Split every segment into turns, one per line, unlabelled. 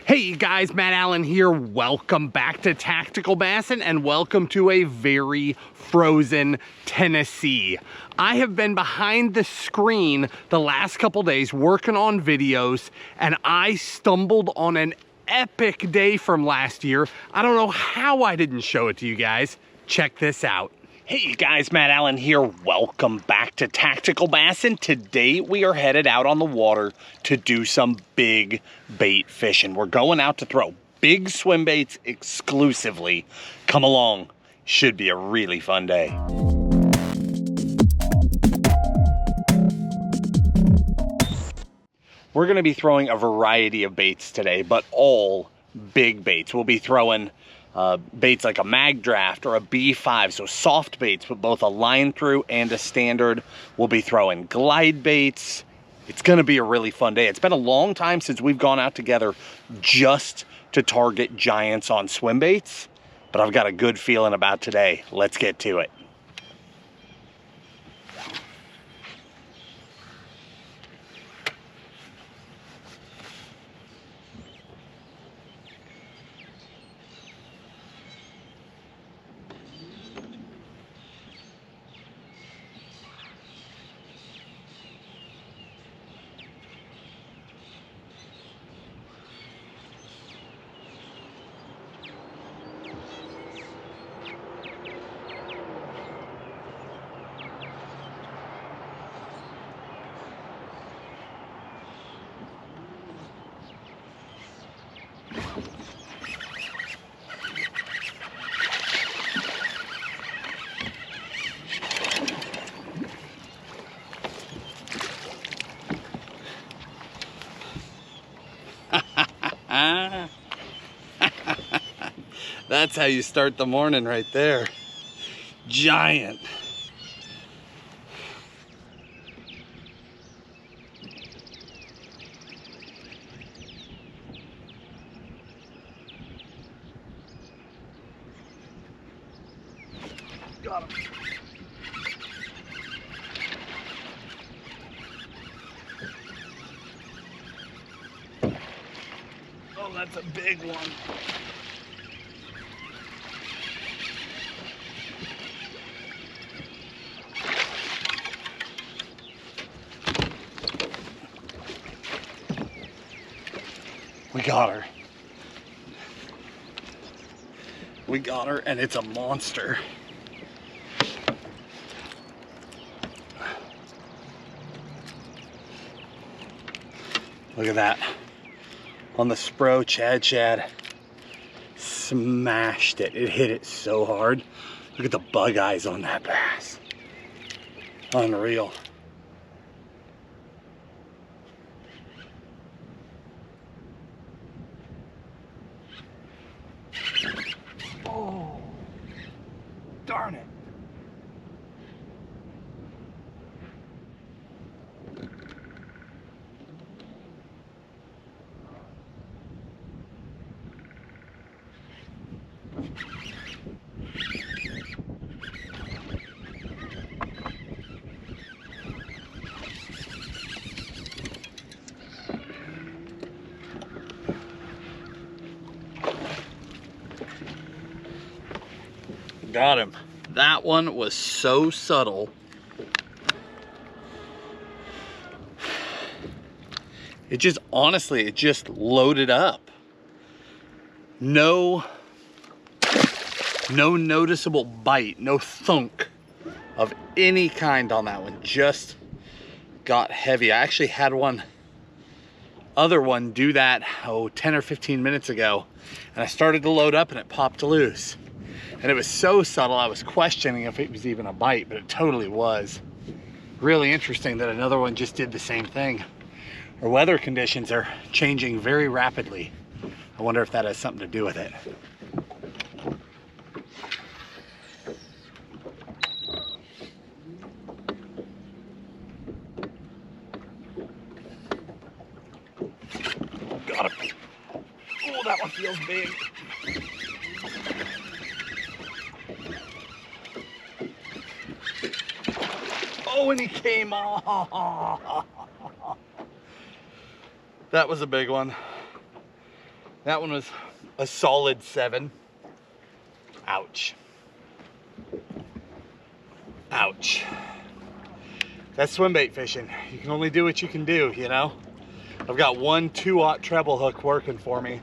Hey you guys, Matt Allen here. Welcome back to Tactical Bassin and welcome to a very frozen Tennessee. I have been behind the screen the last couple days working on videos and I stumbled on an epic day from last year. I don't know how I didn't show it to you guys. Check this out. Hey you guys, Matt Allen here. Welcome back to Tactical Bassin. Today we are headed out on the water to do some big bait fishing. We're going out to throw big swim baits exclusively. Come along. Should be a really fun day. We're going to be throwing a variety of baits today, but all big baits. We'll be throwing baits like a Magdraft or a B5, so soft baits with both a line through and a standard. We'll be throwing glide baits. It's gonna be a really fun day. It's been a long time since we've gone out together just to target giants on swim baits, but I've got a good feeling about today. Let's get to it. That's how you start the morning right there. Giant. Got him. Oh, that's a big one. We got her. We got her, and it's a monster. Look at that. On the Spro, Chad Shad smashed it. It hit it so hard. Look at the bug eyes on that bass. Unreal. Oh, darn it. Got him. That one was so subtle. It just, honestly, it just loaded up. No noticeable bite, no thunk of any kind on that one. Just got heavy. I actually had other one do that, 10 or 15 minutes ago. And I started to load up and it popped loose. And it was so subtle, I was questioning if it was even a bite, but it totally was. Really interesting that another one just did the same thing. Our weather conditions are changing very rapidly. I wonder if that has something to do with it. Got him. Oh, that one feels big. Oh, and he came off. That was a big one. That one was a solid 7. Ouch. Ouch. That's swimbait fishing. You can only do what you can do, you know? I've got one 2/0 treble hook working for me.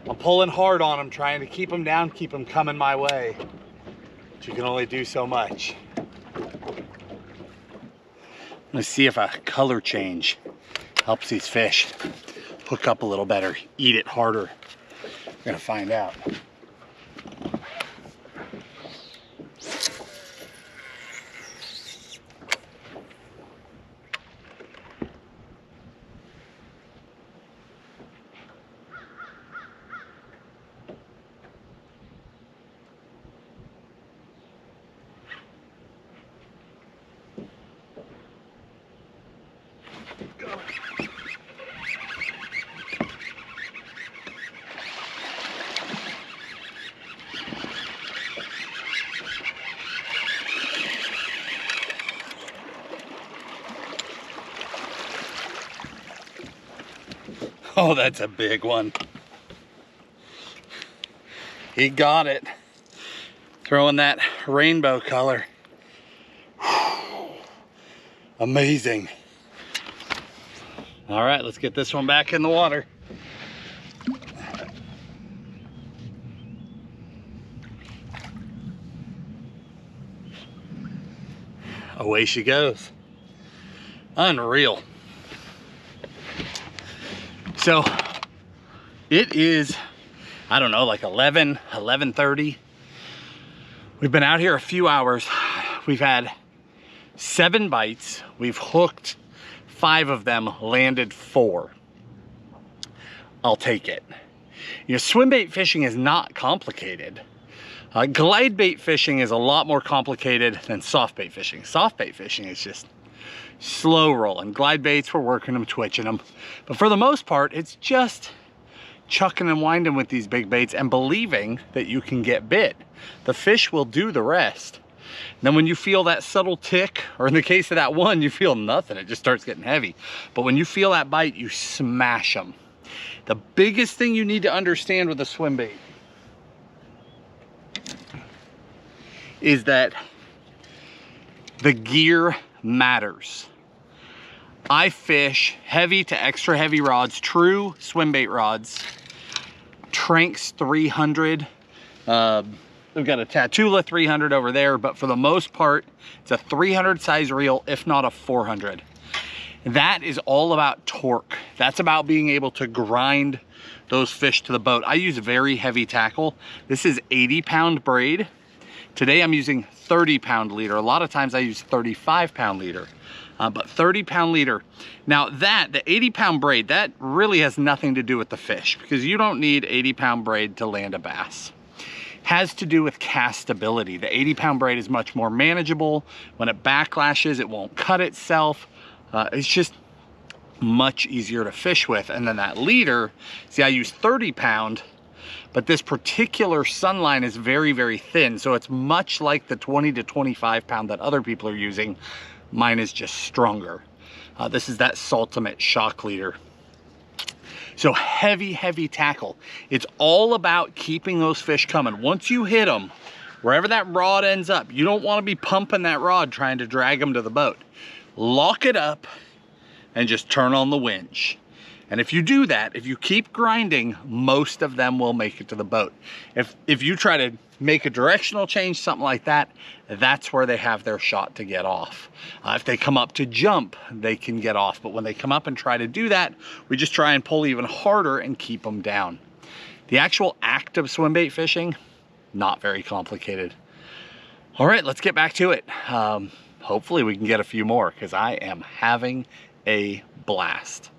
I'm pulling hard on them, trying to keep them down, keep them coming my way. But you can only do so much. Let's see if a color change helps these fish hook up a little better, eat it harder. We're gonna find out. Oh, that's a big one. He got it. Throwing that rainbow color. Amazing. All right, let's get this one back in the water. Away she goes. Unreal. So it is, I don't know, like 11:30. We've been out here a few hours. We've had 7 bites. We've hooked 5 of them, landed 4. I'll take it. You know, swimbait fishing is not complicated. Glide bait fishing is a lot more complicated than soft bait fishing. Soft bait fishing is just slow rolling. Glide baits, we're working them, twitching them. But for the most part, it's just chucking and winding with these big baits and believing that you can get bit. The fish will do the rest. And then when you feel that subtle tick, or in the case of that one, you feel nothing, it just starts getting heavy. But when you feel that bite, you smash them. The biggest thing you need to understand with a swim bait is that the gear matters. I fish heavy to extra heavy rods, true swim bait rods, Tranks 300. We've got a Tatula 300 over there, but for the most part, it's a 300 size reel, if not a 400. That is all about torque. That's about being able to grind those fish to the boat. I use very heavy tackle. This is 80-pound braid. Today I'm using 30-pound leader. A lot of times I use 35-pound leader, but 30-pound leader. Now the 80-pound braid, that really has nothing to do with the fish, because you don't need 80-pound braid to land a bass. Has to do with castability. The 80-pound braid is much more manageable. When it backlashes, it won't cut itself. It's just much easier to fish with. And then that leader, see, I use 30-pound, but this particular sunline is very, very thin. So it's much like the 20 to 25-pound that other people are using. Mine is just stronger. This is that Saltimate shock leader. So heavy, heavy tackle. It's all about keeping those fish coming. Once you hit them, wherever that rod ends up, you don't want to be pumping that rod trying to drag them to the boat. Lock it up and just turn on the winch. And if you do that, if you keep grinding, most of them will make it to the boat. If you try to make a directional change, something like that, that's where they have their shot to get off. If they come up to jump, they can get off. But when they come up and try to do that, we just try and pull even harder and keep them down. The actual act of swim bait fishing, not very complicated. All right, let's get back to it. Hopefully we can get a few more, because I am having a blast.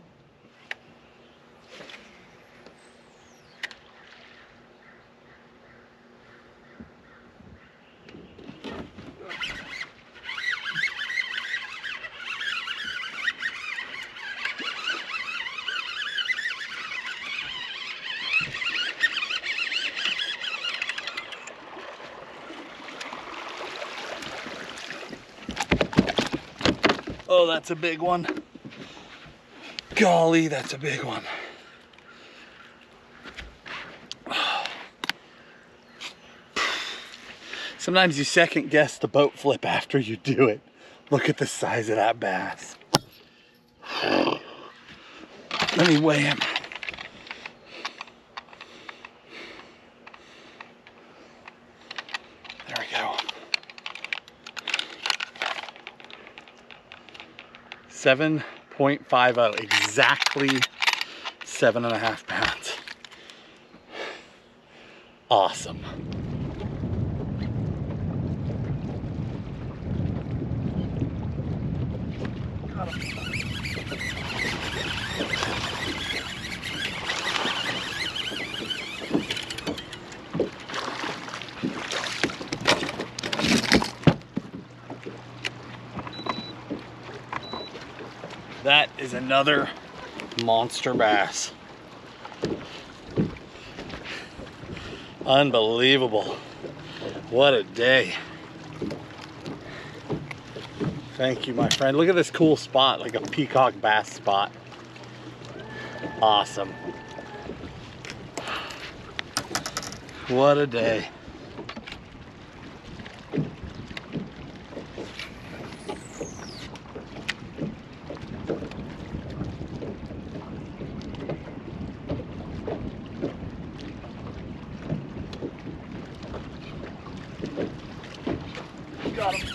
Oh, that's a big one. Golly, that's a big one. Sometimes you second guess the boat flip after you do it. Look at the size of that bass. Let me weigh him. There we go. 7.50, exactly 7.5 pounds. Awesome. Got him. That is another monster bass. Unbelievable. What a day. Thank you, my friend. Look at this cool spot, like a peacock bass spot. Awesome. What a day. Got him.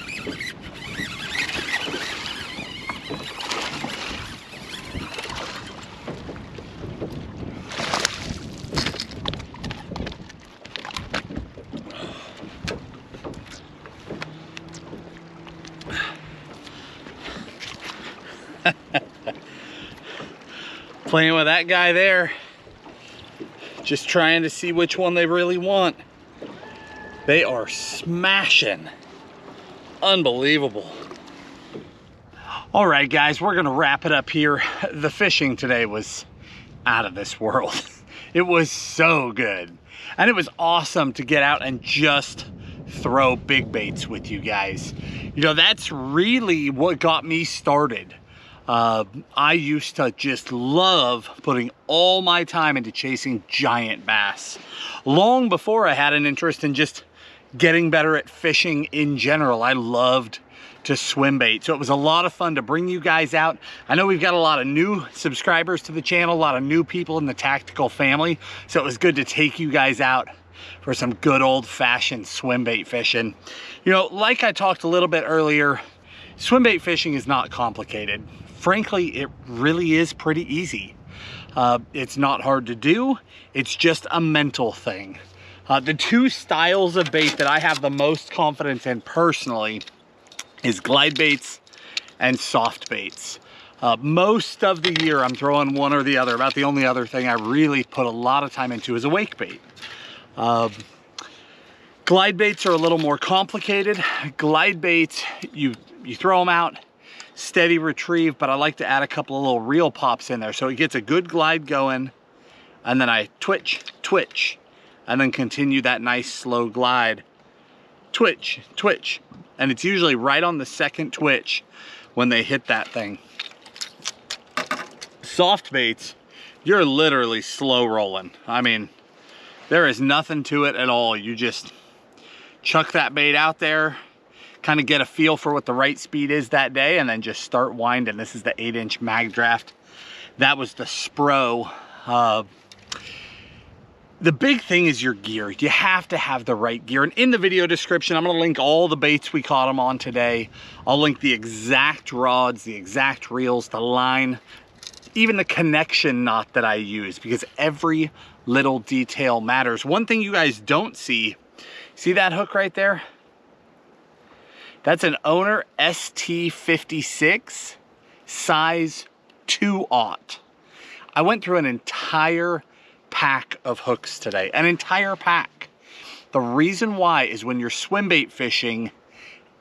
Playing with that guy there, just trying to see which one they really want. They are smashing. Unbelievable. All right, guys, we're gonna wrap it up here. The fishing today was out of this world. It was so good. And it was awesome to get out and just throw big baits with you guys. You know, that's really what got me started. I used to just love putting all my time into chasing giant bass. Long before I had an interest in just getting better at fishing in general, I loved to swim bait. So it was a lot of fun to bring you guys out. I know we've got a lot of new subscribers to the channel, a lot of new people in the Tactical family. So it was good to take you guys out for some good old-fashioned swim bait fishing. You know, like I talked a little bit earlier, swim bait fishing is not complicated. Frankly, it really is pretty easy. It's not hard to do. It's just a mental thing. The two styles of bait that I have the most confidence in personally is glide baits and soft baits. Most of the year I'm throwing one or the other. About the only other thing I really put a lot of time into is a wake bait. Glide baits are a little more complicated. Glide baits, you throw them out, steady retrieve, but I like to add a couple of little reel pops in there so it gets a good glide going, and then I twitch, twitch, and then continue that nice slow glide. Twitch, twitch, and it's usually right on the second twitch when they hit that thing. Soft baits, you're literally slow rolling. I mean, there is nothing to it at all. You just chuck that bait out there, kind of get a feel for what the right speed is that day, and then just start winding. This is the 8-inch Magdraft. That was the Spro. The big thing is your gear. You have to have the right gear. And in the video description, I'm gonna link all the baits we caught them on today. I'll link the exact rods, the exact reels, the line, even the connection knot that I use, because every little detail matters. One thing you guys don't see that hook right there? That's an Owner ST56 size 2/0. I went through an entire pack of hooks today, an entire pack. The reason why is when you're swim bait fishing,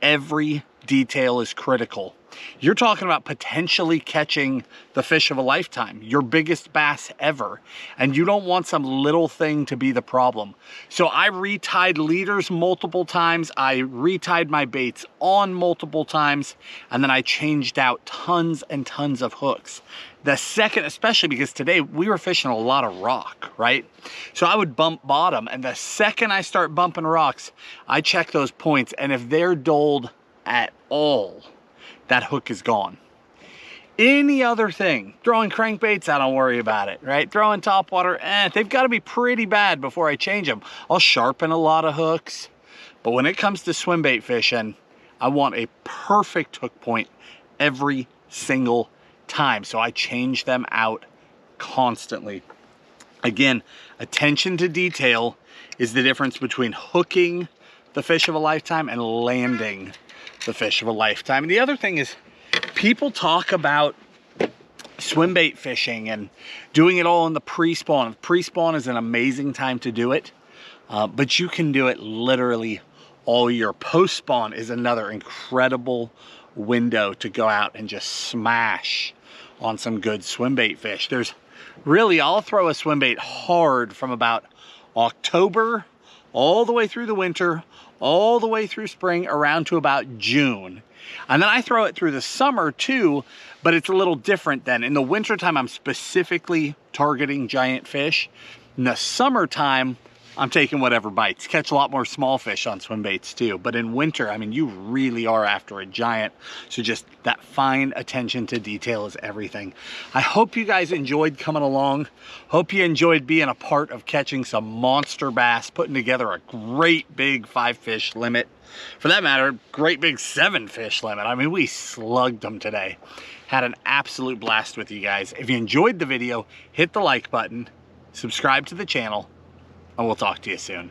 every detail is critical. You're talking about potentially catching the fish of a lifetime, your biggest bass ever, and you don't want some little thing to be the problem. So I retied leaders multiple times, I retied my baits on multiple times, and then I changed out tons and tons of hooks. The second, especially because today we were fishing a lot of rock, right? So I would bump bottom, and the second I start bumping rocks, I check those points, and if they're dulled at all, that hook is gone. Any other thing, throwing crankbaits, I don't worry about it, right? Throwing topwater, they've got to be pretty bad before I change them. I'll sharpen a lot of hooks, but when it comes to swim bait fishing, I want a perfect hook point every single time. So I change them out constantly. Again, attention to detail is the difference between hooking the fish of a lifetime and landing the fish of a lifetime. And the other thing is, people talk about swim bait fishing and doing it all in the pre-spawn. Pre-spawn is an amazing time to do it, but you can do it literally all year. Post-spawn is another incredible window to go out and just smash on some good swim bait fish. There's really, I'll throw a swim bait hard from about October all the way through the winter, all the way through spring, around to about June. And then I throw it through the summer too, but it's a little different then. In the wintertime, I'm specifically targeting giant fish. In the summertime, I'm taking whatever bites. Catch a lot more small fish on swim baits too. But in winter, I mean, you really are after a giant. So just that fine attention to detail is everything. I hope you guys enjoyed coming along. Hope you enjoyed being a part of catching some monster bass, putting together a great big 5-fish limit. For that matter, great big 7-fish limit. I mean, we slugged them today. Had an absolute blast with you guys. If you enjoyed the video, hit the like button, subscribe to the channel, and we'll talk to you soon.